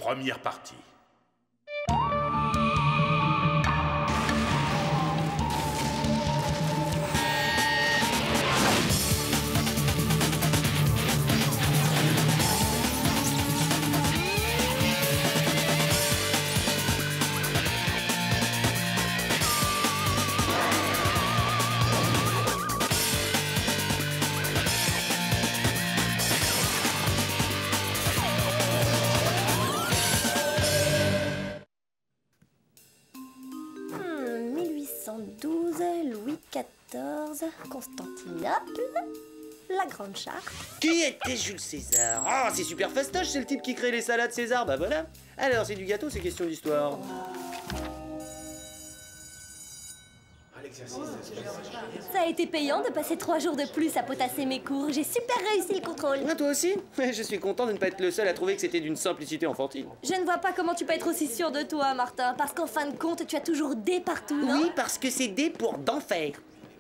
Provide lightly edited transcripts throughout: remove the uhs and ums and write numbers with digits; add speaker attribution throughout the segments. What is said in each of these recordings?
Speaker 1: première partie.
Speaker 2: Louis XIV, Constantinople, la Grande Charte.
Speaker 3: Qui était Jules César? Oh, c'est super fastoche, c'est le type qui crée les salades César, bah voilà. Alors, c'est du gâteau, c'est question d'histoire.
Speaker 2: Ça a été payant de passer 3 jours de plus à potasser mes cours. J'ai super réussi le contrôle.
Speaker 3: Ah, toi aussi? Je suis content de ne pas être le seul à trouver que c'était d'une simplicité enfantine.
Speaker 2: Je ne vois pas comment tu peux être aussi sûr de toi, Martin, parce qu'en fin de compte, tu as toujours D partout, non?
Speaker 3: Oui, parce que c'est D pour d'enfer.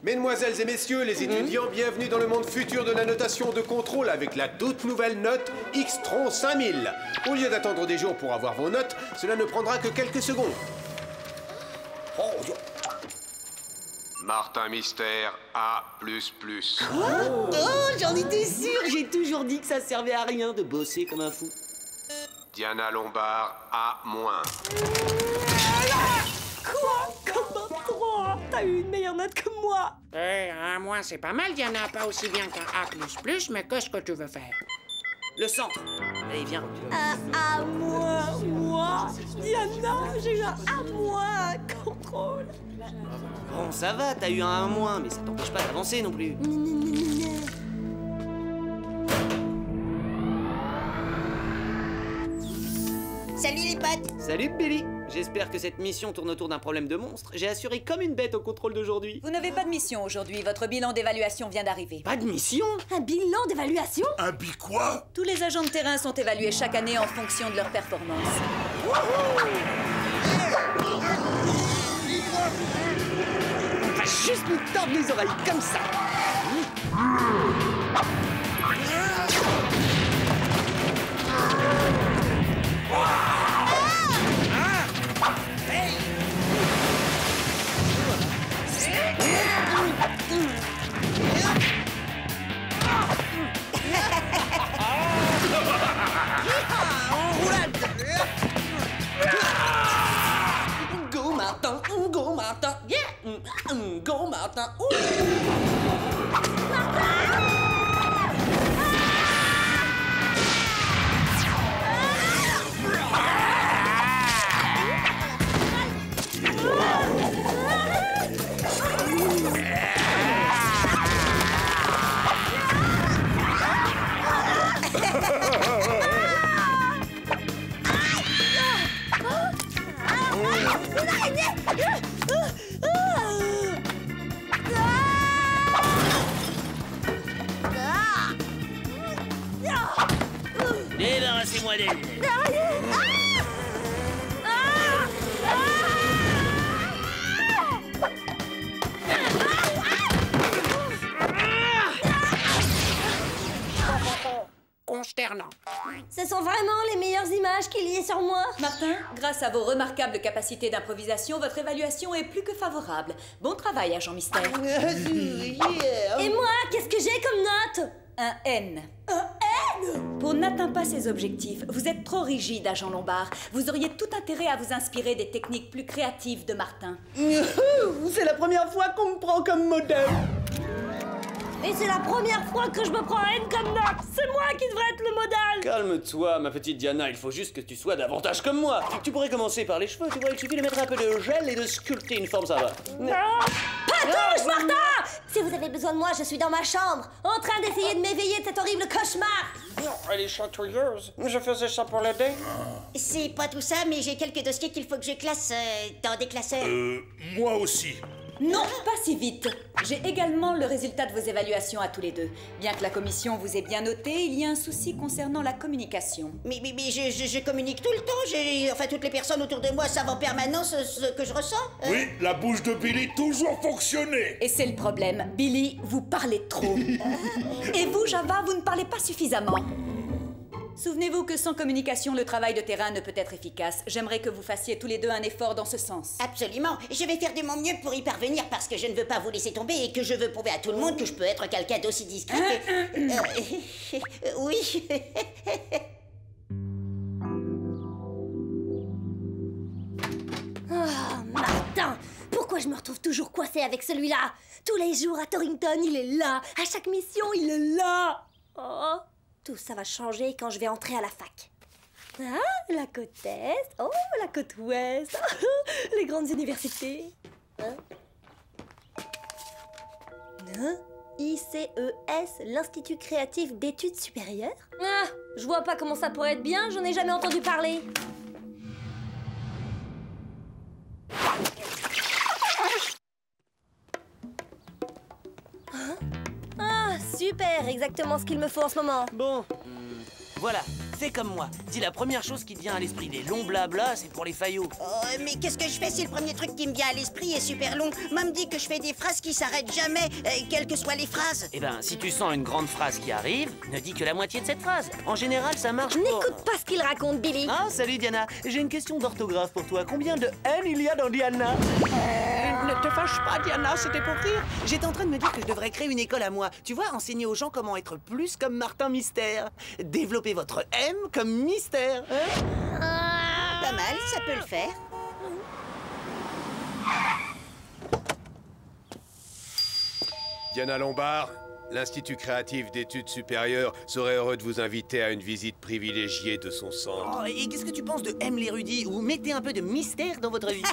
Speaker 4: Mesdemoiselles et messieurs les étudiants, bienvenue dans le monde futur de la notation de contrôle avec la toute nouvelle note Xtron 5000. Au lieu d'attendre des jours pour avoir vos notes, cela ne prendra que quelques secondes. Martin Mystère A++.
Speaker 3: Oh, j'en étais sûr, j'ai toujours dit que ça servait à rien de bosser comme un fou.
Speaker 4: Diana Lombard A-.
Speaker 2: Quoi? Comment 3? T'as eu une meilleure note que moi.
Speaker 5: Un moins, c'est pas mal, Diana. Pas aussi bien qu'un A++, mais qu'est-ce que tu veux faire?
Speaker 3: Le centre. Allez, viens.
Speaker 2: À moi, Diana, j'ai eu un A-, contrôle.
Speaker 3: Bon, ça va, t'as eu un 1-, mais ça t'empêche pas d'avancer non plus.
Speaker 6: Salut les potes!
Speaker 3: Salut Billy. J'espère que cette mission tourne autour d'un problème de monstre. J'ai assuré comme une bête au contrôle d'aujourd'hui.
Speaker 7: Vous n'avez pas de mission aujourd'hui, votre bilan d'évaluation vient d'arriver.
Speaker 3: Pas de mission?
Speaker 2: Un bilan d'évaluation?
Speaker 1: Un quoi?
Speaker 7: Tous les agents de terrain sont évalués chaque année en fonction de leur performance.
Speaker 3: On va juste nous tordre les oreilles comme ça. Go Martin, go Martin, yeah, go Martin. Débarrassez-moi d'elle.
Speaker 5: Consternant.
Speaker 2: Ce sont vraiment les meilleures images qu'il y ait sur moi.
Speaker 7: Martin, grâce à vos remarquables capacités d'improvisation, votre évaluation est plus que favorable. Bon travail, agent mystère.
Speaker 2: Et moi, qu'est-ce que j'ai comme note?
Speaker 7: Un N.
Speaker 2: Un N?
Speaker 7: Pour n'atteindre pas ces objectifs, vous êtes trop rigide, agent Lombard. Vous auriez tout intérêt à vous inspirer des techniques plus créatives de Martin.
Speaker 3: C'est la première fois qu'on me prend comme modèle.
Speaker 2: Et c'est la première fois que je me prends un N comme note. C'est moi qui devrais être le modèle.
Speaker 3: Calme-toi, ma petite Diana, il faut juste que tu sois davantage comme moi. Tu pourrais commencer par les cheveux, tu vois, il suffit de mettre un peu de gel et de sculpter une forme, ça va.
Speaker 2: Pas touche, Martin! Si vous avez besoin de moi, je suis dans ma chambre, en train d'essayer de m'éveiller de cet horrible cauchemar.
Speaker 5: Elle est chatouilleuse. Je faisais ça pour l'aider.
Speaker 6: C'est pas tout ça, mais j'ai quelques dossiers qu'il faut que je classe dans des classeurs.
Speaker 1: Moi aussi.
Speaker 7: Non, pas si vite. J'ai également le résultat de vos évaluations à tous les deux. Bien que la commission vous ait bien noté, il y a un souci concernant la communication.
Speaker 6: Mais je communique tout le temps. Enfin, toutes les personnes autour de moi savent en permanence ce que je ressens.
Speaker 1: Oui, la bouche de Billy toujours fonctionné.
Speaker 7: Et c'est le problème. Billy, vous parlez trop. Et vous, Java, vous ne parlez pas suffisamment. Souvenez-vous que sans communication, le travail de terrain ne peut être efficace. J'aimerais que vous fassiez tous les deux un effort dans ce sens.
Speaker 6: Absolument. Je vais faire de mon mieux pour y parvenir parce que je ne veux pas vous laisser tomber et que je veux prouver à tout le monde que je peux être quelqu'un d'aussi discret que... oui.
Speaker 2: Oh, Martin! Pourquoi je me retrouve toujours coincée avec celui-là? Tous les jours à Torrington, il est là. À chaque mission, il est là. Oh, tout ça va changer quand je vais entrer à la fac. Ah, la côte Est. Oh, la côte Ouest. Les grandes universités. Hein? ICES, l'Institut créatif d'études supérieures. Ah, je vois pas comment ça pourrait être bien, j'en ai jamais entendu parler. Hein? Ah, super, exactement ce qu'il me faut en ce moment.
Speaker 3: Bon, voilà, fais comme moi. Si la première chose qui te vient à l'esprit des longs blabla, c'est pour les faillots.
Speaker 6: Oh, mais qu'est-ce que je fais si le premier truc qui me vient à l'esprit est super long? Moi me dit que je fais des phrases qui s'arrêtent jamais, quelles que soient les phrases.
Speaker 3: Eh ben, si tu sens une grande phrase qui arrive, ne dis que la moitié de cette phrase. En général, ça marche pour...
Speaker 2: N'écoute pas ce qu'il raconte, Billy.
Speaker 3: Ah, salut Diana. J'ai une question d'orthographe pour toi. Combien de N il y a dans Diana? Ne te fâche pas, Diana, c'était pour rire. J'étais en train de me dire que je devrais créer une école à moi. Tu vois, enseigner aux gens comment être plus comme Martin Mystère. Développer votre M comme mystère. Hein?
Speaker 6: Pas mal, ça peut le faire.
Speaker 4: Diana Lombard, l'Institut créatif d'études supérieures serait heureux de vous inviter à une visite privilégiée de son centre.
Speaker 3: Oh, et qu'est-ce que tu penses de M l'érudit? Ou mettez un peu de mystère dans votre vie?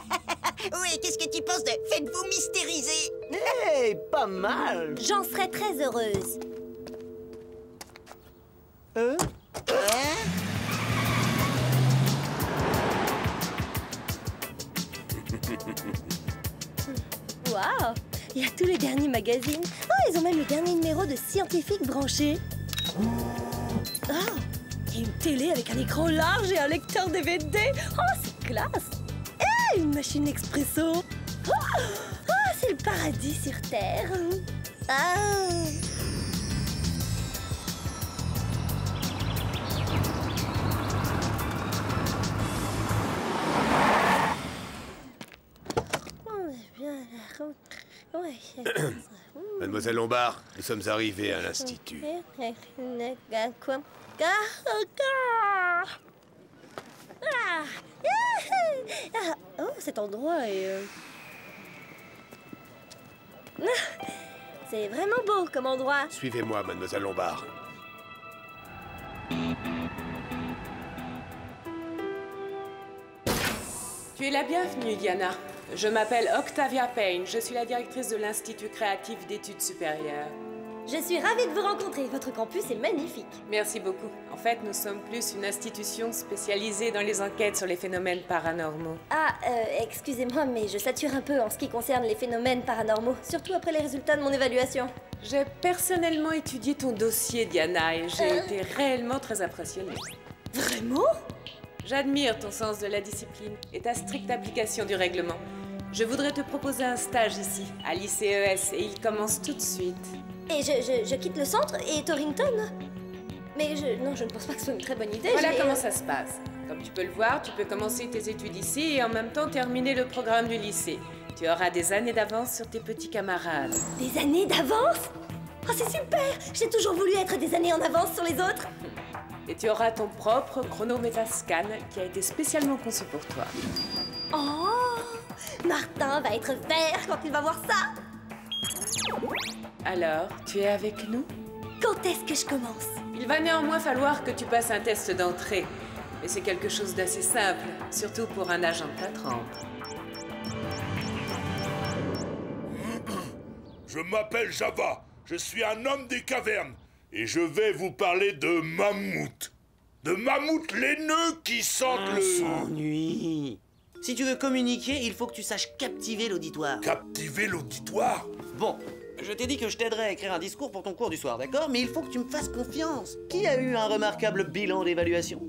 Speaker 6: Oui, qu'est-ce que tu penses de faites-vous mystériser?
Speaker 3: Hey, pas mal.
Speaker 2: J'en serais très heureuse.
Speaker 6: Hein?
Speaker 2: Waouh! Il y a tous les derniers magazines. Oh, ils ont même le dernier numéro de Scientifique branché. Oh, il y a une télé avec un écran large et un lecteur DVD. Oh, c'est classe! Et une machine expresso. Oh, c'est le paradis sur Terre. Ah!
Speaker 4: Mademoiselle Lombard, nous sommes arrivés à l'Institut.
Speaker 2: Oh, cet endroit est... C'est vraiment beau comme endroit.
Speaker 4: Suivez-moi, Mademoiselle Lombard.
Speaker 8: Tu es la bienvenue, Diana. Je m'appelle Octavia Payne. Je suis la directrice de l'Institut créatif d'études supérieures.
Speaker 2: Je suis ravie de vous rencontrer. Votre campus est magnifique.
Speaker 8: Merci beaucoup. En fait, nous sommes plus une institution spécialisée dans les enquêtes sur les phénomènes paranormaux.
Speaker 2: Ah, excusez-moi, mais je sature un peu en ce qui concerne les phénomènes paranormaux, surtout après les résultats de mon évaluation.
Speaker 8: J'ai personnellement étudié ton dossier, Diana, et j'ai été réellement très impressionnée.
Speaker 2: Vraiment?
Speaker 8: J'admire ton sens de la discipline et ta stricte application du règlement. Je voudrais te proposer un stage ici, à l'ICES, et il commence tout de suite.
Speaker 2: Et je quitte le centre et Torrington? Mais non, je ne pense pas que ce soit une très bonne idée.
Speaker 8: Voilà comment ça se passe. Comme tu peux le voir, tu peux commencer tes études ici et en même temps terminer le programme du lycée. Tu auras des années d'avance sur tes petits camarades.
Speaker 2: Des années d'avance? Oh, c'est super! J'ai toujours voulu être des années en avance sur les autres.
Speaker 8: Et tu auras ton propre chronométascan qui a été spécialement conçu pour toi.
Speaker 2: Oh! Martin va être fier quand il va voir ça!
Speaker 8: Alors, tu es avec nous?
Speaker 2: Quand est-ce que je commence?
Speaker 8: Il va néanmoins falloir que tu passes un test d'entrée. Et c'est quelque chose d'assez simple, surtout pour un agent de ta trempe.
Speaker 1: Je m'appelle Java. Je suis un homme des cavernes. Et je vais vous parler de mammouths. De mammouths laineux qui sentent le...
Speaker 3: S'ennuie. Si tu veux communiquer, il faut que tu saches captiver l'auditoire.
Speaker 1: Captiver l'auditoire?
Speaker 3: Bon, je t'ai dit que je t'aiderais à écrire un discours pour ton cours du soir, d'accord? Mais il faut que tu me fasses confiance. Qui a eu un remarquable bilan d'évaluation?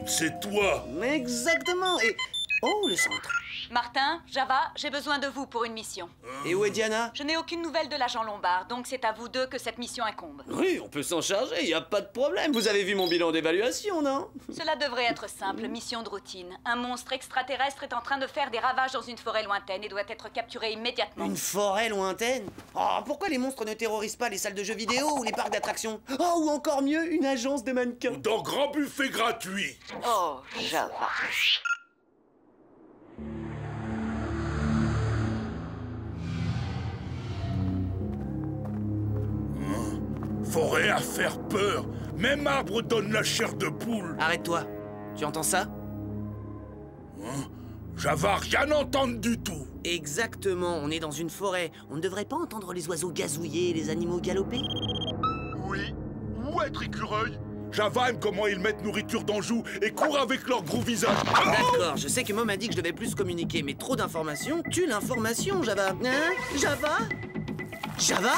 Speaker 1: C'est toi.
Speaker 3: Exactement. Et Oh, le centre.
Speaker 7: Martin, Java, j'ai besoin de vous pour une mission.
Speaker 3: Et où est Diana?
Speaker 7: Je n'ai aucune nouvelle de l'agent Lombard, donc c'est à vous deux que cette mission incombe.
Speaker 3: Oui, on peut s'en charger, y a pas de problème. Vous avez vu mon bilan d'évaluation, non?
Speaker 7: Cela devrait être simple, mission de routine. Un monstre extraterrestre est en train de faire des ravages dans une forêt lointaine et doit être capturé immédiatement.
Speaker 3: Une forêt lointaine? Oh, pourquoi les monstres ne terrorisent pas les salles de jeux vidéo ou les parcs d'attractions? Oh, ou encore mieux, une agence de mannequins.
Speaker 1: Dans grand buffet gratuit.
Speaker 7: Oh, Java.
Speaker 1: Forêt à faire peur. Même arbre donne la chair de poule.
Speaker 3: Arrête-toi. Tu entends ça?
Speaker 1: Java, rien entendre du tout.
Speaker 3: Exactement, on est dans une forêt. On ne devrait pas entendre les oiseaux gazouiller et les animaux galoper?
Speaker 1: Oui. Ou être écureuil. Java aime comment ils mettent nourriture dans le joue et courent avec leur gros visage.
Speaker 3: D'accord, je sais que Mom a dit que je devais plus communiquer, mais trop d'informations tue l'information, Java. Hein? Java? Java?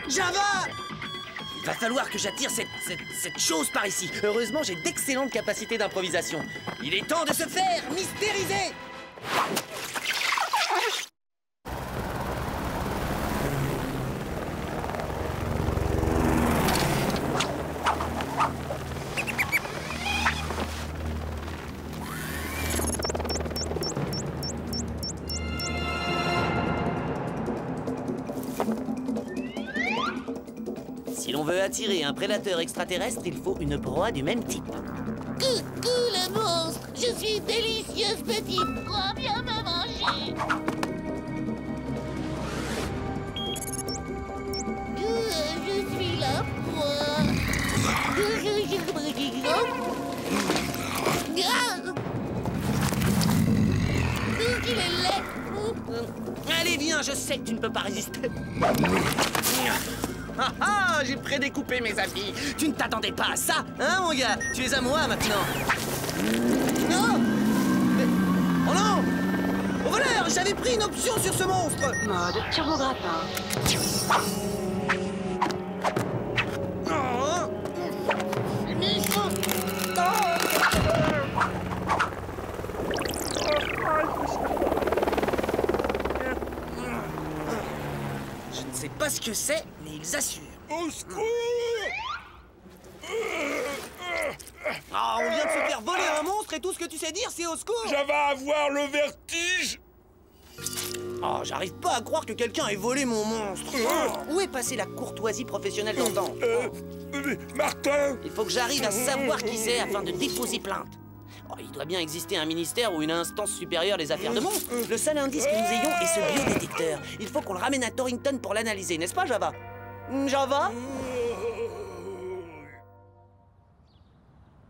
Speaker 3: Java! Il va falloir que j'attire cette chose par ici. Heureusement, j'ai d'excellentes capacités d'improvisation. Il est temps de se faire mystériser! Si l'on veut attirer un prédateur extraterrestre, il faut une proie du même type.
Speaker 9: Coucou le monstre, je suis délicieuse petite proie, viens me manger. Je suis la proie. Il est laid.
Speaker 3: Allez, viens, je sais que tu ne peux pas résister. Ah ah, j'ai prédécoupé mes habits. Tu ne t'attendais pas à ça, hein, mon gars? Tu es à moi, maintenant. Non! Mais... Oh non! Au voleur, j'avais pris une option sur ce monstre.
Speaker 7: Mode turbograppin.
Speaker 3: Oh! Je ne sais pas ce que c'est, mais ils assurent.
Speaker 1: Au secours!
Speaker 3: Ah, on vient de se faire voler un monstre et tout ce que tu sais dire, c'est au secours!
Speaker 1: Java avoir le vertige.
Speaker 3: Oh, j'arrive pas à croire que quelqu'un ait volé mon monstre. Où est passée la courtoisie professionnelle d'antan?
Speaker 1: Martin!
Speaker 3: Il faut que j'arrive à savoir qui c'est afin de déposer plainte. Oh, il doit bien exister un ministère ou une instance supérieure des affaires de monstres. Le seul indice que nous ayons est ce biodétecteur. Il faut qu'on le ramène à Torrington pour l'analyser, n'est-ce pas, Java? Java?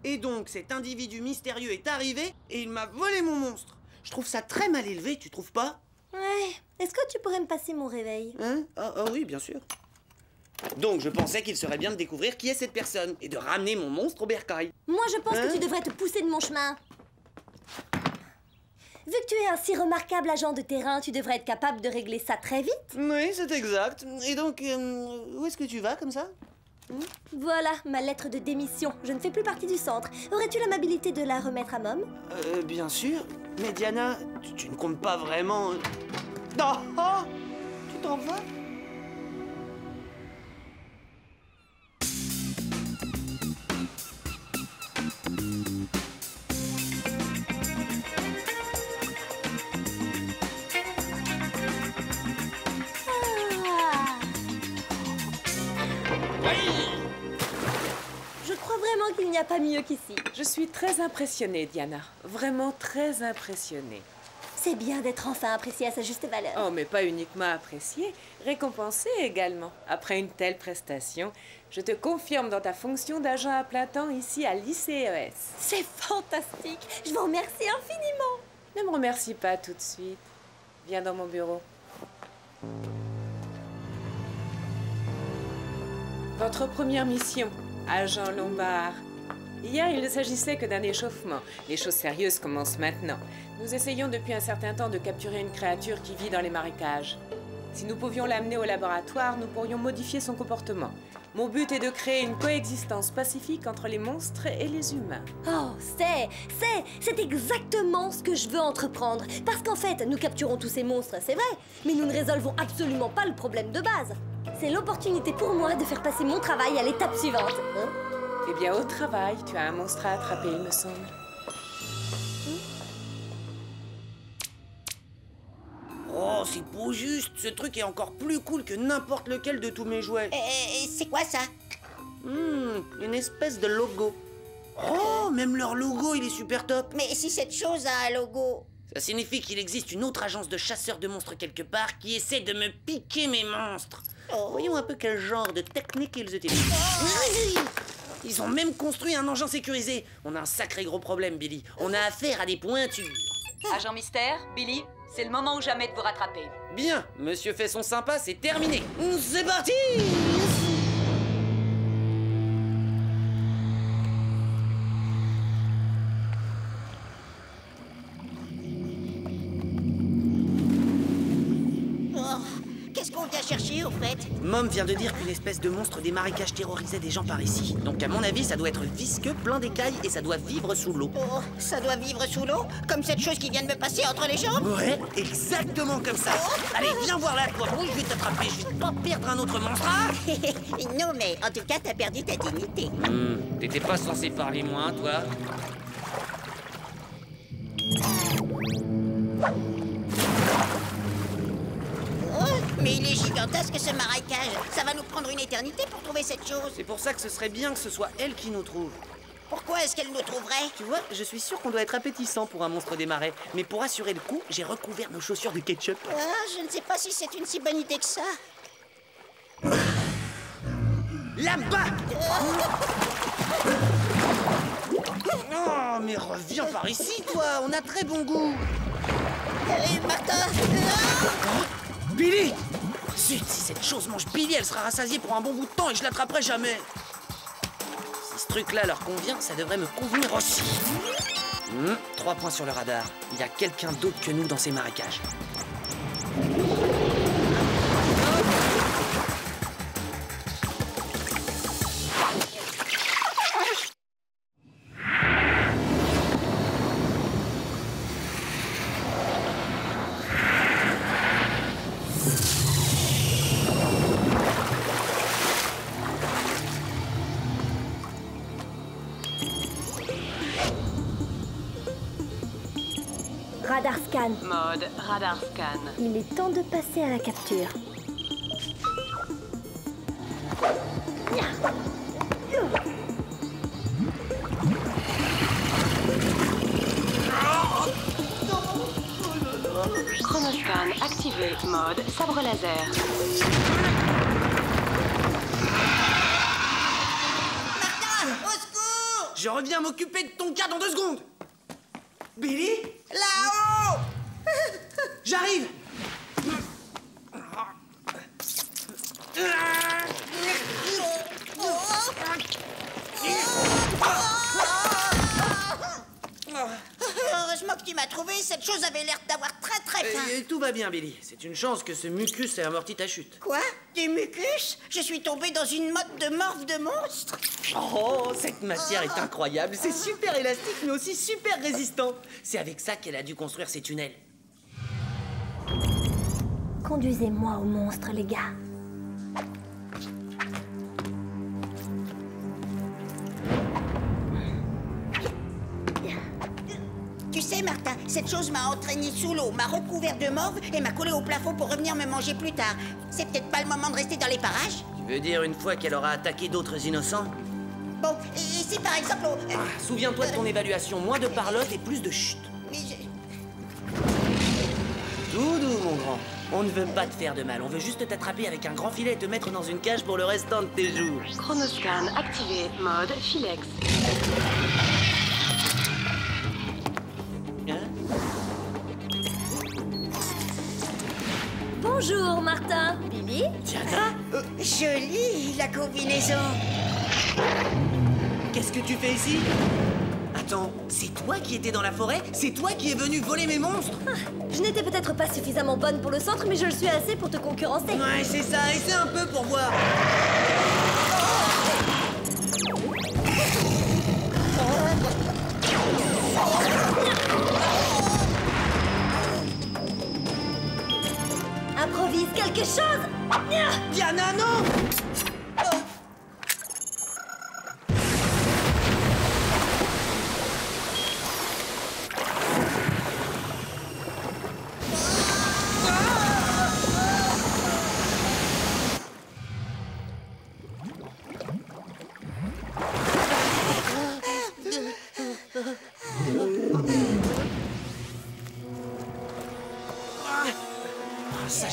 Speaker 3: Et donc, cet individu mystérieux est arrivé et il m'a volé mon monstre. Je trouve ça très mal élevé, tu trouves pas?
Speaker 2: Ouais. Est-ce que tu pourrais me passer mon réveil?
Speaker 3: Hein? Ah oui, bien sûr. Donc, je pensais qu'il serait bien de découvrir qui est cette personne et de ramener mon monstre au bercail.
Speaker 2: Moi, je pense que tu devrais te pousser de mon chemin. Vu que tu es un si remarquable agent de terrain, tu devrais être capable de régler ça très vite.
Speaker 3: Oui, c'est exact. Et donc, où est-ce que tu vas, comme ça?
Speaker 2: Voilà, ma lettre de démission. Je ne fais plus partie du centre. Aurais-tu l'amabilité de la remettre à Mom?
Speaker 3: Bien sûr. Mais Diana, tu ne comptes pas vraiment... Non! Oh, tu t'en vas?
Speaker 2: Je crois vraiment qu'il n'y a pas mieux qu'ici.
Speaker 8: Je suis très impressionnée, Diana. Vraiment très impressionnée.
Speaker 2: C'est bien d'être enfin apprécié à sa juste valeur.
Speaker 8: Oh, mais pas uniquement appréciée, récompensée également. Après une telle prestation, je te confirme dans ta fonction d'agent à plein temps ici à l'ICES.
Speaker 2: C'est fantastique. Je vous remercie infiniment.
Speaker 8: Ne me remercie pas tout de suite. Viens dans mon bureau. Votre première mission, agent Lombard. Hier, il ne s'agissait que d'un échauffement. Les choses sérieuses commencent maintenant. Nous essayons depuis un certain temps de capturer une créature qui vit dans les marécages. Si nous pouvions l'amener au laboratoire, nous pourrions modifier son comportement. Mon but est de créer une coexistence pacifique entre les monstres et les humains.
Speaker 2: Oh, c'est exactement ce que je veux entreprendre. Parce qu'en fait, nous capturons tous ces monstres, c'est vrai, mais nous ne résolvons absolument pas le problème de base. C'est l'opportunité pour moi de faire passer mon travail à l'étape suivante. Hein?
Speaker 8: Eh bien, au travail, tu as un monstre à attraper, il me semble.
Speaker 3: Oh, c'est beau juste. Ce truc est encore plus cool que n'importe lequel de tous mes jouets.
Speaker 6: C'est quoi ça?
Speaker 3: Une espèce de logo. Oh, même leur logo, il est super top.
Speaker 6: Mais si cette chose a un logo...
Speaker 3: Ça signifie qu'il existe une autre agence de chasseurs de monstres quelque part qui essaie de me piquer mes monstres. Voyons un peu quel genre de technique ils utilisent. Ils ont même construit un engin sécurisé. On a un sacré gros problème, Billy. On a affaire à des pointures.
Speaker 7: Agent Mystère, Billy, c'est le moment ou jamais de vous rattraper.
Speaker 3: Bien, monsieur fait son sympa, c'est terminé. C'est parti!
Speaker 6: Qu'est-ce qu'on vient chercher, au fait?
Speaker 3: Mom vient de dire qu'une espèce de monstre des marécages terrorisait des gens par ici. Donc à mon avis, ça doit être visqueux, plein d'écailles et ça doit vivre sous l'eau.
Speaker 6: Oh, ça doit vivre sous l'eau? Comme cette chose qui vient de me passer entre les jambes?
Speaker 3: Ouais, exactement comme ça. Allez, viens voir là, toi. Oui, je vais t'attraper, je vais pas perdre un autre monstre.
Speaker 6: Non, mais en tout cas, t'as perdu ta dignité.
Speaker 3: T'étais pas censé parler moins, toi.
Speaker 6: Mais il est gigantesque ce marécage. Ça va nous prendre une éternité pour trouver cette chose.
Speaker 3: C'est pour ça que ce serait bien que ce soit elle qui nous trouve.
Speaker 6: Pourquoi est-ce qu'elle nous trouverait?
Speaker 3: Tu vois, je suis sûr qu'on doit être appétissant pour un monstre des marais. Mais pour assurer le coup, j'ai recouvert nos chaussures de ketchup.
Speaker 6: Ah, je ne sais pas si c'est une si bonne idée que ça.
Speaker 3: Là-bas! Oh, mais reviens par ici, toi. On a très bon goût.
Speaker 6: Martin!
Speaker 3: Billy! Zut, si cette chose mange Billy, elle sera rassasiée pour un bon bout de temps et je l'attraperai jamais. Si ce truc-là leur convient, ça devrait me convenir aussi. 3 points sur le radar. Il y a quelqu'un d'autre que nous dans ces marécages.
Speaker 2: Radar scan.
Speaker 7: Mode radar scan.
Speaker 2: Il est temps de passer à la capture.
Speaker 10: Chronoscan activé. Mode sabre laser.
Speaker 6: Martin, au secours!
Speaker 3: Je reviens m'occuper de ton cas dans 2 secondes. Billy?
Speaker 6: Là-haut!
Speaker 3: J'arrive!
Speaker 6: Heureusement que tu m'as trouvé, cette chose avait l'air d'avoir très faim.
Speaker 3: Tout va bien, Billy. C'est une chance que ce mucus ait amorti ta chute.
Speaker 6: Quoi? Du mucus? Je suis tombé dans une motte de morphe de monstre?
Speaker 3: Oh, cette matière est incroyable. C'est super élastique, mais aussi super résistant. C'est avec ça qu'elle a dû construire ces tunnels.
Speaker 2: Conduisez-moi au monstre, les gars.
Speaker 6: Tu sais, Martin, cette chose m'a entraîné sous l'eau, m'a recouvert de morve et m'a collé au plafond pour revenir me manger plus tard. C'est peut-être pas le moment de rester dans les parages?
Speaker 3: Tu veux dire une fois qu'elle aura attaqué d'autres innocents?
Speaker 6: Bon, et si par exemple...
Speaker 3: Souviens-toi de ton évaluation. Moins de parlotte et plus de chute.
Speaker 6: Mais
Speaker 3: Doudou, mon grand. On ne veut pas te faire de mal. On veut juste t'attraper avec un grand filet et te mettre dans une cage pour le restant de tes jours.
Speaker 10: Chronoscan activé. Mode Filex.
Speaker 2: Bonjour, Martin. Billy?
Speaker 3: Diana?
Speaker 6: Jolie, la combinaison.
Speaker 3: Qu'est-ce que tu fais ici? Attends, c'est toi qui étais dans la forêt? C'est toi qui es venu voler mes monstres?
Speaker 2: Je n'étais peut-être pas suffisamment bonne pour le centre, mais je le suis assez pour te concurrencer.
Speaker 3: Ouais, c'est ça, et c'est un peu pour voir.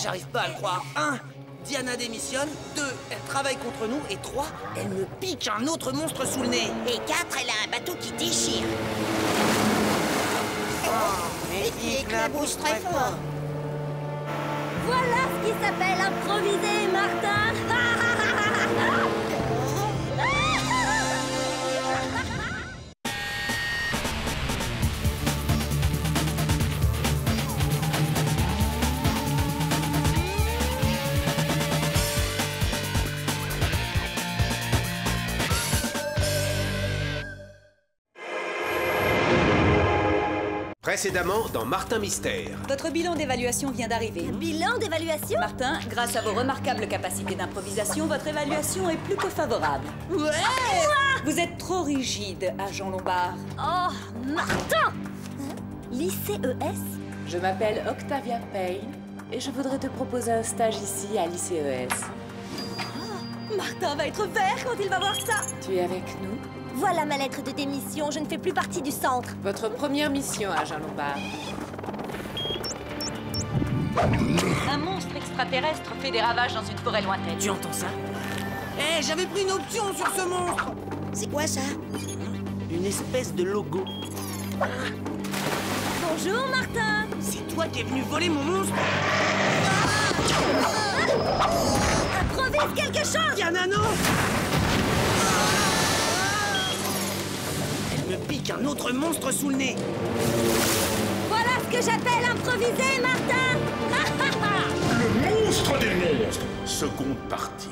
Speaker 3: j'arrive pas à le croire. 1. Diana démissionne. 2. Elle travaille contre nous. Et 3. Elle me pique un autre monstre sous le nez.
Speaker 6: Et 4, elle a un bateau qui déchire. Et qui éclabousse très fort.
Speaker 2: Voilà ce qui s'appelle improviser, Martin.
Speaker 4: Précédemment dans Martin Mystère.
Speaker 7: Votre bilan d'évaluation vient d'arriver.
Speaker 2: Bilan d'évaluation?
Speaker 7: Martin, grâce à vos remarquables capacités d'improvisation, votre évaluation est plus que favorable.
Speaker 3: Ouais!
Speaker 7: Vous êtes trop rigide, agent Lombard.
Speaker 2: Oh, Martin! Lycée ES?
Speaker 8: Je m'appelle Octavia Payne et je voudrais te proposer un stage ici à l'ICES.
Speaker 2: Martin va être vert quand il va voir ça.
Speaker 8: Tu es avec nous?
Speaker 2: Voilà ma lettre de démission, je ne fais plus partie du centre.
Speaker 8: Votre première mission, agent Lombard.
Speaker 7: Un monstre extraterrestre fait des ravages dans une forêt lointaine.
Speaker 3: Tu entends ça? Eh, j'avais pris une option sur ce monstre.
Speaker 6: C'est quoi ça?
Speaker 3: Une espèce de logo.
Speaker 2: Bonjour, Martin.
Speaker 3: C'est toi qui es venu voler mon monstre?
Speaker 2: Improvise quelque chose.
Speaker 3: Diana, non! Elle me pique un autre monstre sous le nez.
Speaker 2: Voilà ce que j'appelle improviser, Martin.
Speaker 1: Le monstre des monstres, seconde partie.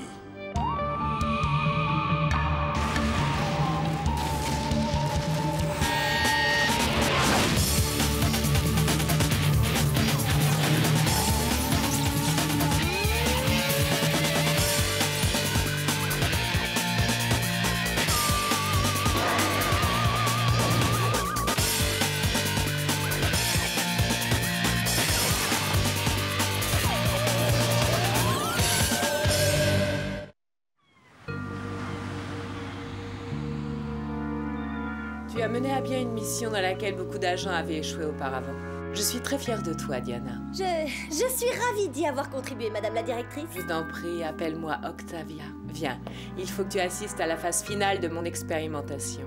Speaker 8: Tu as mené à bien une mission dans laquelle beaucoup d'agents avaient échoué auparavant. Je suis très fière de toi, Diana.
Speaker 2: Je suis ravie d'y avoir contribué, Madame la Directrice.
Speaker 8: Je t'en prie, appelle-moi Octavia. Viens, il faut que tu assistes à la phase finale de mon expérimentation.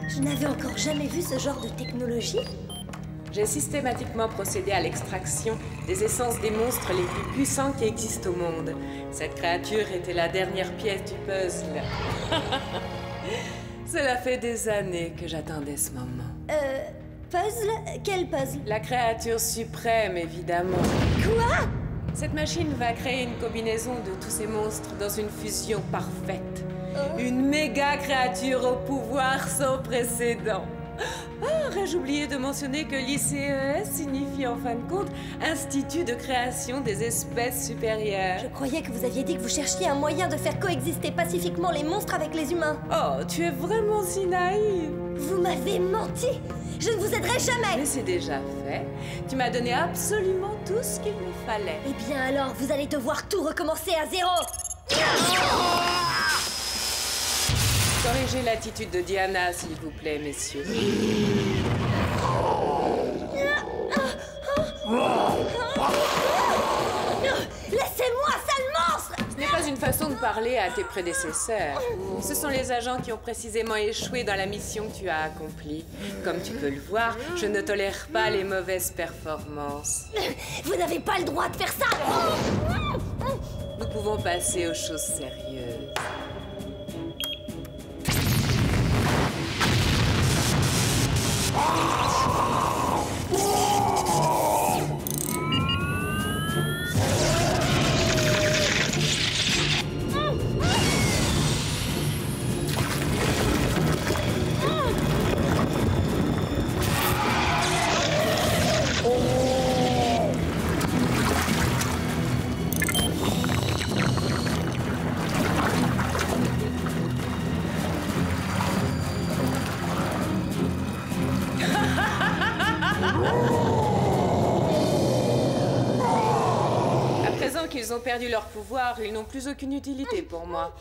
Speaker 2: Je n'avais encore jamais vu ce genre de technologie.
Speaker 8: J'ai systématiquement procédé à l'extraction des essences des monstres les plus puissants qui existent au monde. Cette créature était la dernière pièce du puzzle. Cela fait des années que j'attendais ce moment.
Speaker 2: Puzzle? Quel puzzle?
Speaker 8: La créature suprême, évidemment.
Speaker 2: Quoi?
Speaker 8: Cette machine va créer une combinaison de tous ces monstres dans une fusion parfaite. Une méga créature au pouvoir sans précédent. Ah, aurais-je oublié de mentionner que l'ICES signifie en fin de compte Institut de création des espèces supérieures.
Speaker 2: Je croyais que vous aviez dit que vous cherchiez un moyen de faire coexister pacifiquement les monstres avec les humains.
Speaker 8: Oh, tu es vraiment si naïve.
Speaker 2: Vous m'avez menti. Je ne vous aiderai jamais.
Speaker 8: Mais c'est déjà fait. Tu m'as donné absolument tout ce qu'il me fallait.
Speaker 2: Eh bien alors, vous allez devoir tout recommencer à zéro.
Speaker 8: Corrigez l'attitude de Diana, s'il vous plaît, messieurs.
Speaker 2: Laissez-moi, sale monstre!
Speaker 8: Ce n'est pas une façon de parler à tes prédécesseurs. Ce sont les agents qui ont précisément échoué dans la mission que tu as accomplie. Comme tu peux le voir, je ne tolère pas les mauvaises performances.
Speaker 2: Vous n'avez pas le droit de faire ça!
Speaker 8: Nous pouvons passer aux choses sérieuses. ils ont perdu leur pouvoir, ils n'ont plus aucune utilité pour moi.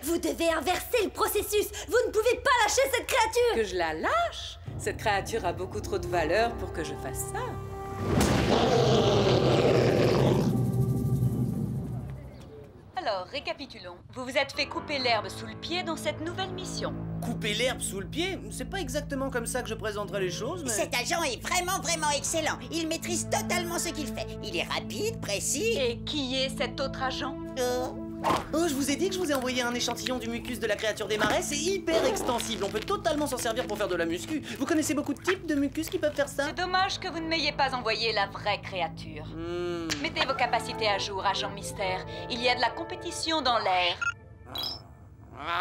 Speaker 2: Vous devez inverser le processus. Vous ne pouvez pas lâcher cette créature.
Speaker 8: Que je la lâche? Cette créature a beaucoup trop de valeur pour que je fasse ça.
Speaker 7: Alors, récapitulons. Vous vous êtes fait couper l'herbe sous le pied dans cette nouvelle mission.
Speaker 3: Couper l'herbe sous le pied? C'est pas exactement comme ça que je présenterai les choses, mais...
Speaker 6: Cet agent est vraiment excellent. Il maîtrise totalement ce qu'il fait. Il est rapide, précis...
Speaker 7: Et qui est cet autre agent?
Speaker 3: Oh, je vous ai dit que je vous ai envoyé un échantillon du mucus de la créature des marais. C'est hyper extensible. On peut totalement s'en servir pour faire de la muscu. Vous connaissez beaucoup de types de mucus qui peuvent faire ça?
Speaker 7: C'est dommage que vous ne m'ayez pas envoyé la vraie créature. Mettez vos capacités à jour, agent mystère. Il y a de la compétition dans l'air.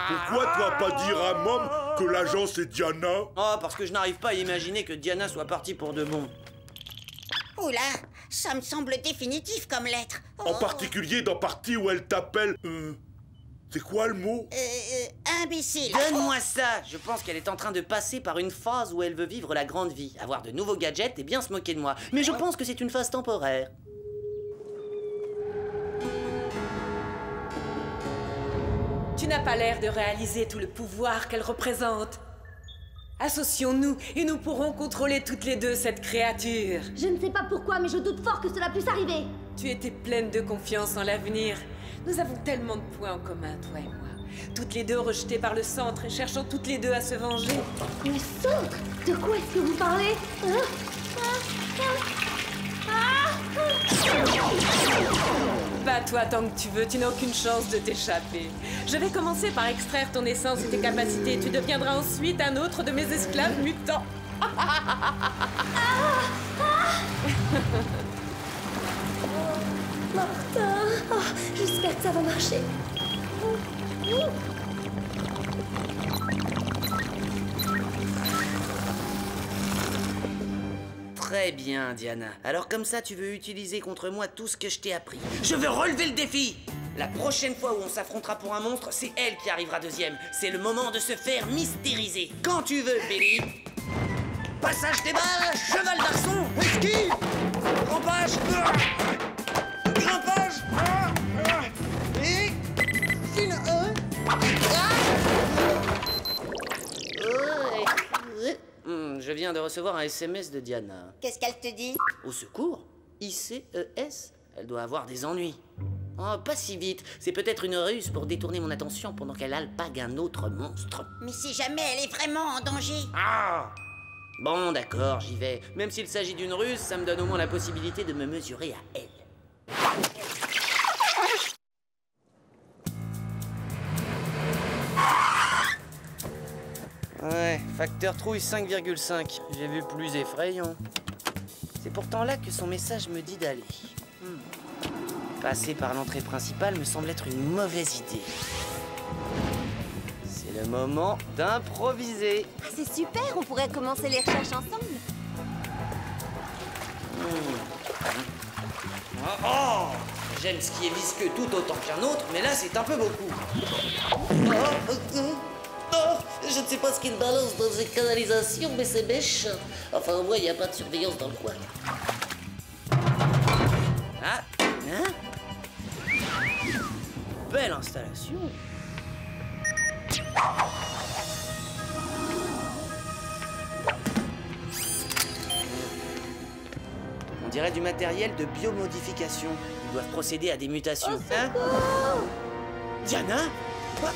Speaker 1: Pourquoi tu vas pas dire à Mom que l'agent c'est Diana?
Speaker 3: Oh, parce que je n'arrive pas à imaginer que Diana soit partie pour de bon.
Speaker 6: Oula, ça me semble définitif comme lettre.
Speaker 1: En particulier dans partie où elle t'appelle... c'est quoi le mot?
Speaker 6: Imbécile.
Speaker 3: Donne-moi ça. Je pense qu'elle est en train de passer par une phase où elle veut vivre la grande vie, avoir de nouveaux gadgets et bien se moquer de moi. Mais je pense que c'est une phase temporaire.
Speaker 8: Tu n'as pas l'air de réaliser tout le pouvoir qu'elle représente. Associons-nous et nous pourrons contrôler toutes les deux cette créature.
Speaker 2: Je ne sais pas pourquoi, mais je doute fort que cela puisse arriver.
Speaker 8: Tu étais pleine de confiance en l'avenir. Nous avons tellement de points en commun, toi et moi. Toutes les deux rejetées par le centre et cherchant toutes les deux à se venger.
Speaker 2: Le centre? De quoi est-ce que vous parlez?
Speaker 8: Bats-toi tant que tu veux, tu n'as aucune chance de t'échapper. Je vais commencer par extraire ton essence et tes capacités. Tu deviendras ensuite un autre de mes esclaves mutants.
Speaker 2: Martin, j'espère que ça va marcher.
Speaker 3: Très bien, Diana. Alors comme ça, tu veux utiliser contre moi tout ce que je t'ai appris. Je veux relever le défi. La prochaine fois où on s'affrontera pour un monstre, c'est elle qui arrivera deuxième. C'est le moment de se faire mystériser. Quand tu veux, Billy. Passage des balles, cheval d'arçon, esquive, rampage, grimpage, et... je viens de recevoir un SMS de Diana.
Speaker 6: Qu'est-ce qu'elle te dit?
Speaker 3: Au secours? ICES? Elle doit avoir des ennuis. Oh, pas si vite. C'est peut-être une ruse pour détourner mon attention pendant qu'elle alpague un autre monstre.
Speaker 6: Mais si jamais elle est vraiment en danger?
Speaker 3: Ah! Bon, d'accord, j'y vais. Même s'il s'agit d'une ruse, ça me donne au moins la possibilité de me mesurer à elle. Ouais, facteur trouille 5,5. J'ai vu plus effrayant. C'est pourtant là que son message me dit d'aller. Passer par l'entrée principale me semble être une mauvaise idée. C'est le moment d'improviser.
Speaker 2: Ah, c'est super, on pourrait commencer les recherches ensemble.
Speaker 3: Oh, j'aime ce qui est visqueux tout autant qu'un autre, mais là c'est un peu beaucoup.
Speaker 9: Je ne sais pas ce qu'il balance dans ces canalisations, mais c'est méchant. Enfin, au moins, il n'y a pas de surveillance dans le coin.
Speaker 3: Ah, hein? Belle installation. On dirait du matériel de biomodification. Ils doivent procéder à des mutations. Hein? Diana? Quoi?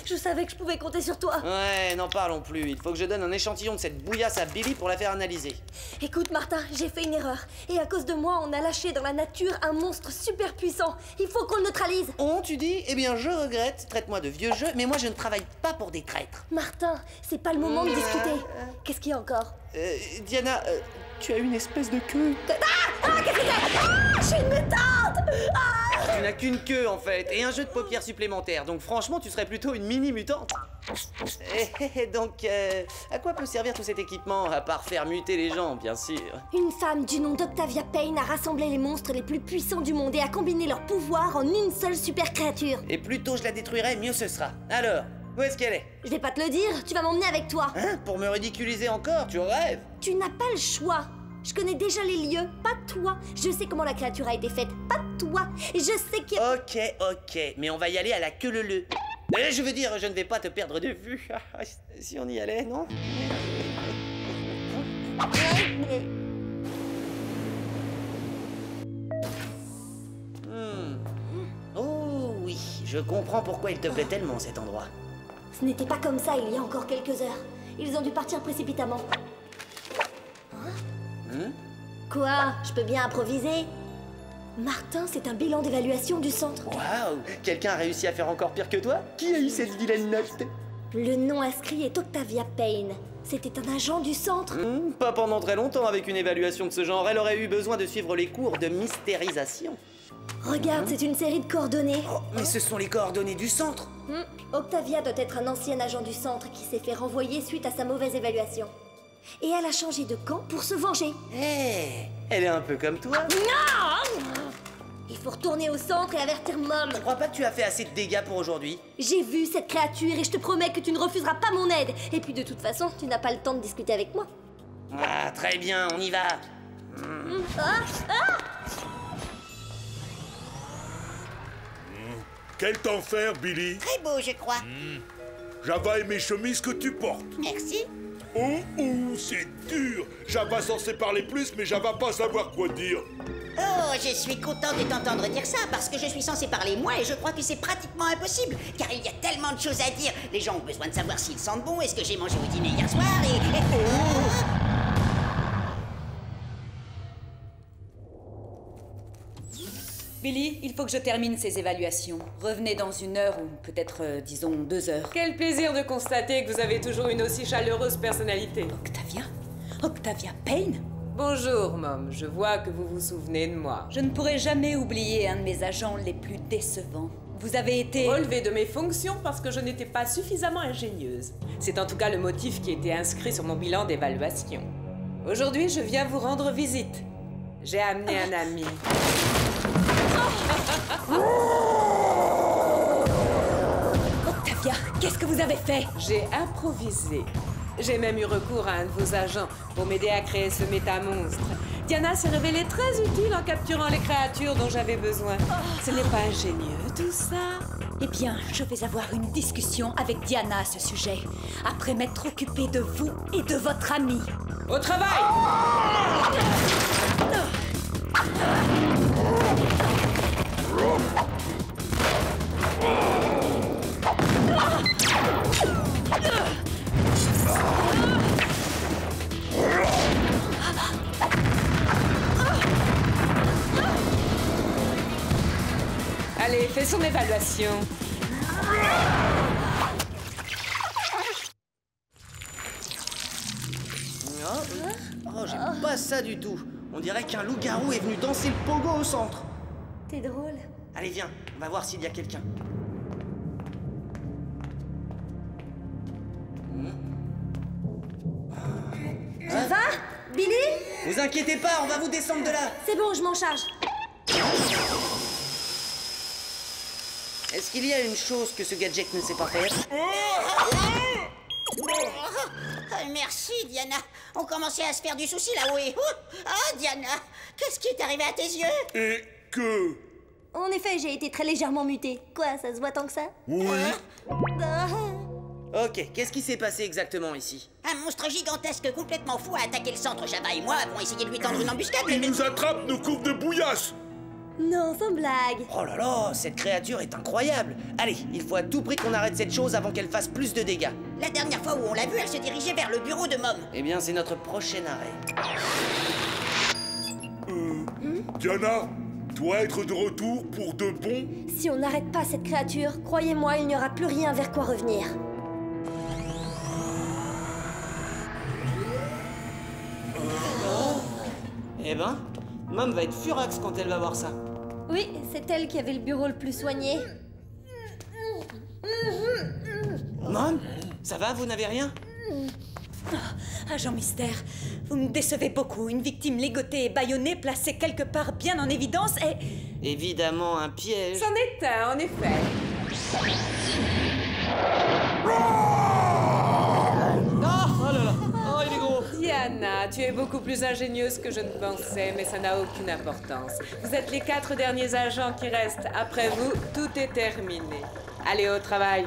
Speaker 2: Je savais que je pouvais compter sur toi.
Speaker 3: Ouais, n'en parlons plus. Il faut que je donne un échantillon de cette bouillasse à Billy pour la faire analyser.
Speaker 2: Écoute, Martin, j'ai fait une erreur. Et à cause de moi, on a lâché dans la nature un monstre super puissant. Il faut qu'on le neutralise.
Speaker 3: Oh, tu dis? Eh bien, je regrette. Traite-moi de vieux jeu, mais moi, je ne travaille pas pour des traîtres.
Speaker 2: Martin, c'est pas le moment de discuter. Qu'est-ce qu'il y a encore?
Speaker 3: Diana, tu as une espèce de queue.
Speaker 2: Qu'est-ce que c'est? Je suis une mutante.
Speaker 3: Tu n'as qu'une queue, en fait, et un jeu de paupières supplémentaire. Donc, franchement, tu serais plutôt une mini-mutante. Donc, à quoi peut servir tout cet équipement, à part faire muter les gens, bien sûr?
Speaker 2: Une femme du nom d'Octavia Payne a rassemblé les monstres les plus puissants du monde et a combiné leurs pouvoirs en une seule super créature.
Speaker 3: Et plus tôt je la détruirai, mieux ce sera. Alors, Où est-ce qu'elle est?
Speaker 2: Je vais pas te le dire, tu vas m'emmener avec toi.
Speaker 3: Hein? Pour me ridiculiser encore? Tu rêves?
Speaker 2: Tu n'as pas le choix. Je connais déjà les lieux, pas toi. Je sais comment la créature a été faite, pas toi. Je sais que...
Speaker 3: Ok, mais on va y aller à la queue leu. Je veux dire, je ne vais pas te perdre de vue. Si on y allait, non? Oh oui, je comprends pourquoi il te plaît tellement cet endroit.
Speaker 2: Ce n'était pas comme ça il y a encore quelques heures. Ils ont dû partir précipitamment. Quoi? Je peux bien improviser? Martin, c'est un bilan d'évaluation du centre.
Speaker 3: Waouh! Quelqu'un a réussi à faire encore pire que toi? Qui a eu cette vilaine note?
Speaker 2: Le nom inscrit est Octavia Payne. C'était un agent du centre.
Speaker 3: Pas pendant très longtemps avec une évaluation de ce genre. Elle aurait eu besoin de suivre les cours de mystérisation.
Speaker 2: Regarde, c'est une série de coordonnées.
Speaker 3: Oh, mais ce sont les coordonnées du centre.
Speaker 2: Octavia doit être un ancien agent du centre qui s'est fait renvoyer suite à sa mauvaise évaluation. Et elle a changé de camp pour se venger.
Speaker 3: Elle est un peu comme toi.
Speaker 2: Non! Il faut retourner au centre et avertir Mom.
Speaker 3: Je crois pas que tu as fait assez de dégâts pour aujourd'hui.
Speaker 2: J'ai vu cette créature et je te promets que tu ne refuseras pas mon aide. Et puis de toute façon, tu n'as pas le temps de discuter avec moi.
Speaker 3: Ah, très bien, on y va.
Speaker 1: Quel temps faire, Billy?
Speaker 6: Très beau, je crois.
Speaker 1: Java et mes chemises que tu portes.
Speaker 6: Merci.
Speaker 1: Oh, c'est dur. Java censé parler plus, mais Java pas savoir quoi dire.
Speaker 6: Oh, je suis contente de t'entendre dire ça, parce que je suis censée parler moi et je crois que c'est pratiquement impossible, car il y a tellement de choses à dire. Les gens ont besoin de savoir s'ils sentent bon, est-ce que j'ai mangé au dîner hier soir
Speaker 7: Billy, il faut que je termine ces évaluations. Revenez dans 1 heure ou peut-être, disons, 2 heures.
Speaker 8: Quel plaisir de constater que vous avez toujours une aussi chaleureuse personnalité.
Speaker 7: Octavia Payne?
Speaker 8: Bonjour, Mom. Je vois que vous vous souvenez de moi.
Speaker 7: Je ne pourrai jamais oublier un de mes agents les plus décevants. Vous avez été...
Speaker 8: Relevé de mes fonctions parce que je n'étais pas suffisamment ingénieuse. C'est en tout cas le motif qui était inscrit sur mon bilan d'évaluation. Aujourd'hui, je viens vous rendre visite. J'ai amené un ami.
Speaker 7: Octavia, qu'est-ce que vous avez fait?
Speaker 8: J'ai improvisé. J'ai même eu recours à un de vos agents pour m'aider à créer ce métamonstre. Diana s'est révélée très utile en capturant les créatures dont j'avais besoin. Ce n'est pas ingénieux, tout ça?
Speaker 7: Eh bien, je vais avoir une discussion avec Diana à ce sujet, après m'être occupée de vous et de votre ami.
Speaker 8: Au travail! Allez, fais son évaluation.
Speaker 3: Oh, j'aime pas ça du tout. On dirait qu'un loup-garou est venu danser le pogo au centre.
Speaker 2: T'es drôle.
Speaker 3: Allez, viens, on va voir s'il y a quelqu'un.
Speaker 2: Ça va? Billy?
Speaker 3: Vous inquiétez pas, on va vous descendre de là.
Speaker 2: C'est bon, je m'en charge.
Speaker 3: Est-ce qu'il y a une chose que ce gadget ne sait pas faire?
Speaker 6: Merci, Diana. On commençait à se faire du souci là-haut et... Ah, Diana, qu'est-ce qui est arrivé à tes yeux?
Speaker 1: Et que...
Speaker 2: En effet, j'ai été très légèrement mutée. Quoi, ça se voit tant que ça?
Speaker 1: Oui.
Speaker 3: Ok, qu'est-ce qui s'est passé exactement ici?
Speaker 6: Un monstre gigantesque complètement fou a attaqué le centre. Java et moi avons essayé de lui tendre une embuscade.
Speaker 1: Il nous attrape, nous couvre de bouillasse.
Speaker 2: Non, sans blague.
Speaker 3: Oh là là, cette créature est incroyable. Allez, il faut à tout prix qu'on arrête cette chose avant qu'elle fasse plus de dégâts.
Speaker 6: La dernière fois où on l'a vue, elle se dirigeait vers le bureau de Mom.
Speaker 3: Eh bien, c'est notre prochain arrêt.
Speaker 1: Diana, dois être de retour pour de bon.
Speaker 2: Si on n'arrête pas cette créature, croyez-moi, il n'y aura plus rien vers quoi revenir.
Speaker 3: Eh ben, Mom va être furax quand elle va voir ça.
Speaker 2: Oui, c'est elle qui avait le bureau le plus soigné.
Speaker 3: Mom, ça va, vous n'avez rien?
Speaker 7: Agent Mystère, vous me décevez beaucoup. Une victime ligotée et bâillonnée placée quelque part bien en évidence est...
Speaker 3: Évidemment un piège.
Speaker 8: C'en est un, en effet.
Speaker 3: Oh là là. Oh, il est gros.
Speaker 8: Diana, tu es beaucoup plus ingénieuse que je ne pensais, mais ça n'a aucune importance. Vous êtes les 4 derniers agents qui restent. Après vous, tout est terminé. Allez au travail.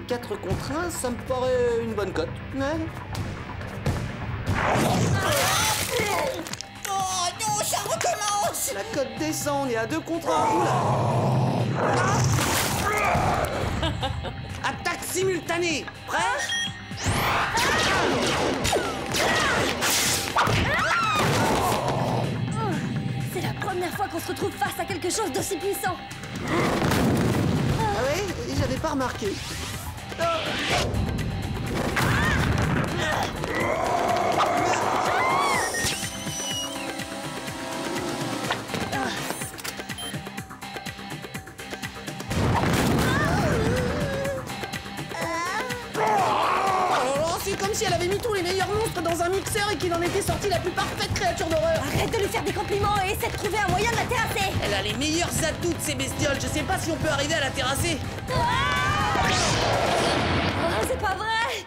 Speaker 3: 4 contre 1, ça me paraît une bonne cote. Ouais.
Speaker 6: Oh non, ça recommence!
Speaker 3: La cote descend, on est à 2 contre 1. Oula. Attaque simultanée. Prêt?
Speaker 2: C'est la première fois qu'on se retrouve face à quelque chose d'aussi puissant.
Speaker 3: Ah oui? J'avais pas remarqué. C'est comme si elle avait mis tous les meilleurs monstres dans un mixeur et qu'il en était sorti la plus parfaite créature d'horreur.
Speaker 2: Arrête de lui faire des compliments et essaie de trouver un moyen de la terrasser.
Speaker 3: Elle a les meilleurs atouts de ces bestioles. Je sais pas si on peut arriver à la terrasser.
Speaker 2: Oh, c'est pas vrai.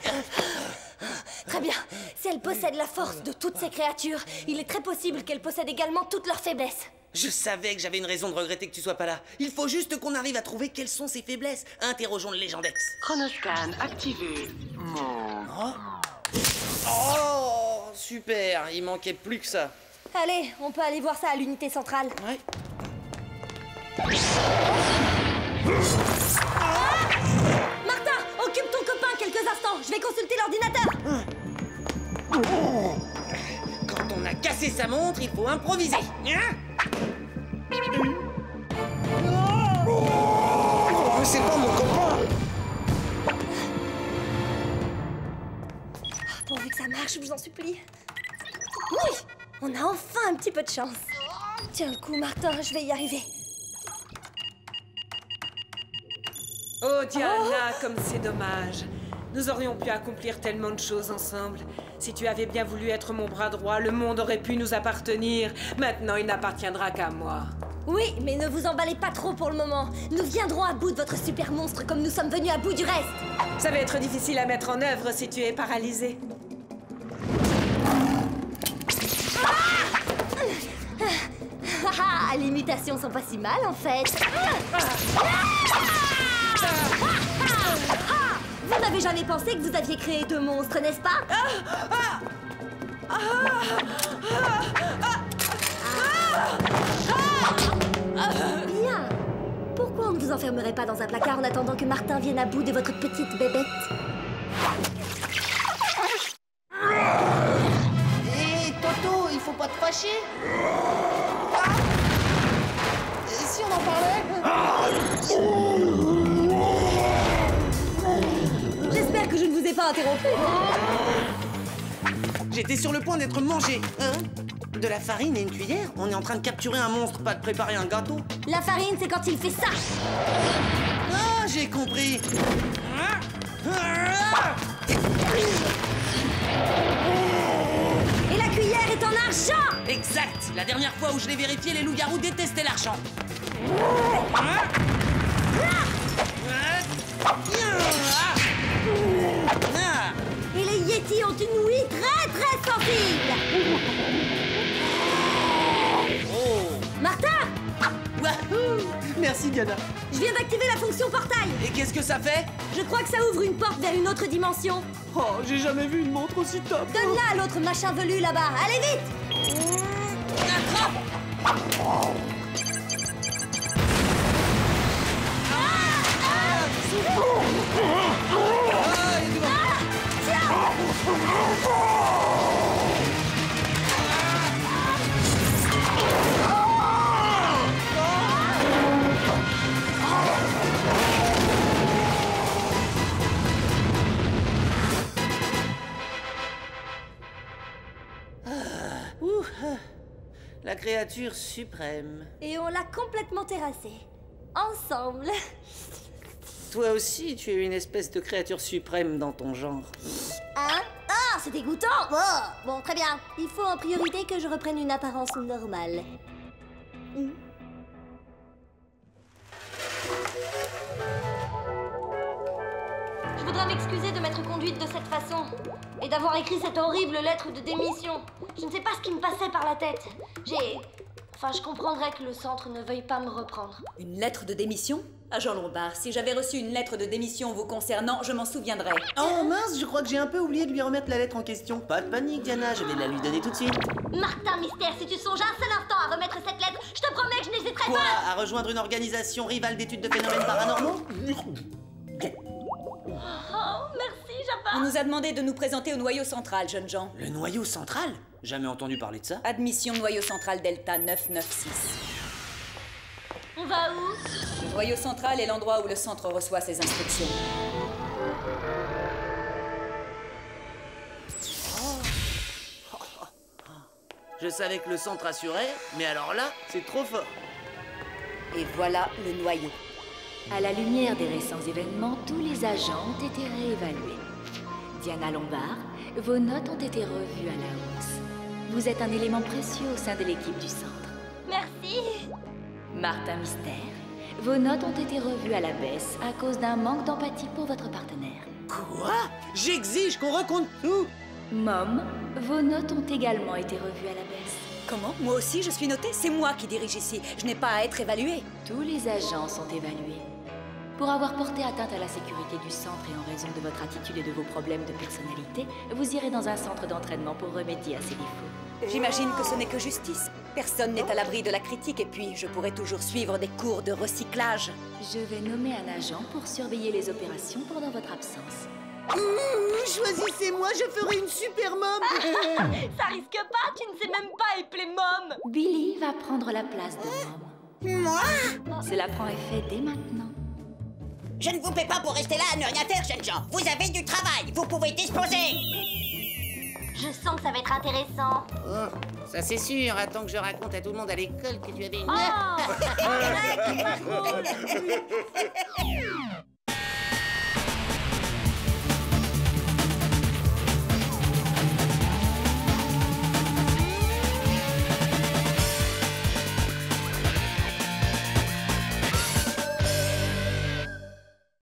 Speaker 2: Très bien. Si elle possède la force de toutes ces créatures, il est très possible qu'elle possède également toutes leurs faiblesses.
Speaker 3: Je savais que j'avais une raison de regretter que tu sois pas là. Il faut juste qu'on arrive à trouver quelles sont ses faiblesses. Interrogeons le Légendex.
Speaker 10: Chronoscan activé.
Speaker 3: Oh, super. Il manquait plus que ça.
Speaker 2: Allez, on peut aller voir ça à l'unité centrale.
Speaker 3: Ouais.
Speaker 2: Martin, occupe ton copain quelques instants. Je vais consulter l'ordinateur.
Speaker 3: Quand on a cassé sa montre, il faut improviser. Oh, c'est pas mon copain.
Speaker 2: Pourvu que ça marche, je vous en supplie. Oui, on a enfin un petit peu de chance. Tiens le coup, Martin, je vais y arriver.
Speaker 8: Oh Diana, comme c'est dommage. Nous aurions pu accomplir tellement de choses ensemble. Si tu avais bien voulu être mon bras droit, le monde aurait pu nous appartenir. Maintenant, il n'appartiendra qu'à moi.
Speaker 2: Oui, mais ne vous emballez pas trop pour le moment. Nous viendrons à bout de votre super monstre comme nous sommes venus à bout du reste.
Speaker 8: Ça va être difficile à mettre en œuvre si tu es paralysé.
Speaker 2: Ah, les mutations sont pas si mal en fait. Vous n'avez jamais pensé que vous aviez créé 2 monstres, n'est-ce pas? Bien. Pourquoi on ne vous enfermerait pas dans un placard en attendant que Martin vienne à bout de votre petite bébête?
Speaker 3: Hé, Toto, il faut pas te fâcher. Et si on en parlait?
Speaker 2: J'espère que je ne vous ai pas interrompu.
Speaker 3: J'étais sur le point d'être mangé. Hein? De la farine et une cuillère? On est en train de capturer un monstre, pas de préparer un gâteau.
Speaker 2: La farine, c'est quand il fait ça.
Speaker 3: Ah, j'ai compris.
Speaker 2: Et la cuillère est en argent.
Speaker 3: Exact. La dernière fois où je l'ai vérifié, les loups-garous détestaient l'argent.
Speaker 2: Et les yétis ont une ouïe très sensible.
Speaker 3: Oh.
Speaker 2: Martin,
Speaker 3: Wahou. Merci, Diana.
Speaker 2: je viens d'activer la fonction portail.
Speaker 3: Et qu'est-ce que ça fait?
Speaker 2: Je crois que ça ouvre une porte vers une autre dimension.
Speaker 3: Oh, j'ai jamais vu une montre aussi top.
Speaker 2: Donne-la à l'autre machin velu là-bas. Allez vite.
Speaker 3: Attrape. La créature suprême.
Speaker 2: Et on l'a complètement terrassée. Ensemble.
Speaker 3: Toi aussi, tu es une espèce de créature suprême dans ton genre.
Speaker 2: Hein? Ah, c'est dégoûtant. Oh. Bon, très bien. Il faut en priorité que je reprenne une apparence normale.
Speaker 11: voudrais m'excuser de m'être conduite de cette façon. Et d'avoir écrit cette horrible lettre de démission. Je ne sais pas ce qui me passait par la tête. Enfin, je comprendrais que le centre ne veuille pas me reprendre.
Speaker 7: Une lettre de démission? Agent Lombard, si j'avais reçu une lettre de démission vous concernant, je m'en souviendrais.
Speaker 3: Oh mince, je crois que j'ai un peu oublié de lui remettre la lettre en question. Pas de panique, Diana, je vais la lui donner tout de suite.
Speaker 11: Martin Mystère, si tu songes un seul instant à remettre cette lettre, je te promets que je n'hésiterai
Speaker 3: Quoi?
Speaker 11: pas.
Speaker 3: À rejoindre une organisation rivale d'études de phénomènes paranormaux?
Speaker 11: Oh, merci, Java.
Speaker 7: On nous a demandé de nous présenter au noyau central, jeunes gens.
Speaker 3: Le noyau central? Jamais entendu parler de ça.
Speaker 7: Admission noyau central Delta 996.
Speaker 11: On va où?
Speaker 7: Le noyau central est l'endroit où le centre reçoit ses instructions.
Speaker 3: Je savais que le centre assurait, mais alors là, c'est trop fort.
Speaker 7: Et voilà le noyau.
Speaker 12: À la lumière des récents événements, tous les agents ont été réévalués. Diana Lombard, vos notes ont été revues à la hausse. Vous êtes un élément précieux au sein de l'équipe du centre.
Speaker 11: Merci.
Speaker 12: Martin Mystère, vos notes ont été revues à la baisse à cause d'un manque d'empathie pour votre partenaire.
Speaker 3: Quoi? J'exige qu'on recompte tout!
Speaker 12: Mom, vos notes ont également été revues à la baisse.
Speaker 7: Comment? Moi aussi, je suis notée? C'est moi qui dirige ici. Je n'ai pas à être évaluée.
Speaker 12: Tous les agents sont évalués. Pour avoir porté atteinte à la sécurité du centre et en raison de votre attitude et de vos problèmes de personnalité, vous irez dans un centre d'entraînement pour remédier à ces défauts.
Speaker 7: J'imagine que ce n'est que justice. Personne n'est à l'abri de la critique et puis je pourrais toujours suivre des cours de recyclage.
Speaker 12: Je vais nommer un agent pour surveiller les opérations pendant votre absence.
Speaker 3: Choisissez-moi, je ferai une super mom.
Speaker 11: Ça risque pas, tu ne sais même pas épeler Mom.
Speaker 12: Billy va prendre la place de Mom.
Speaker 6: Moi?
Speaker 12: Cela prend effet dès maintenant.
Speaker 6: Je ne vous paie pas pour rester là à ne rien faire, jeunes gens. Vous avez du travail, vous pouvez disposer.
Speaker 11: Je sens que ça va être intéressant.
Speaker 5: Oh, ça c'est sûr, attends que je raconte à tout le monde à l'école que tu avais une...
Speaker 11: Oh, c'est vrai, c'est pas cool.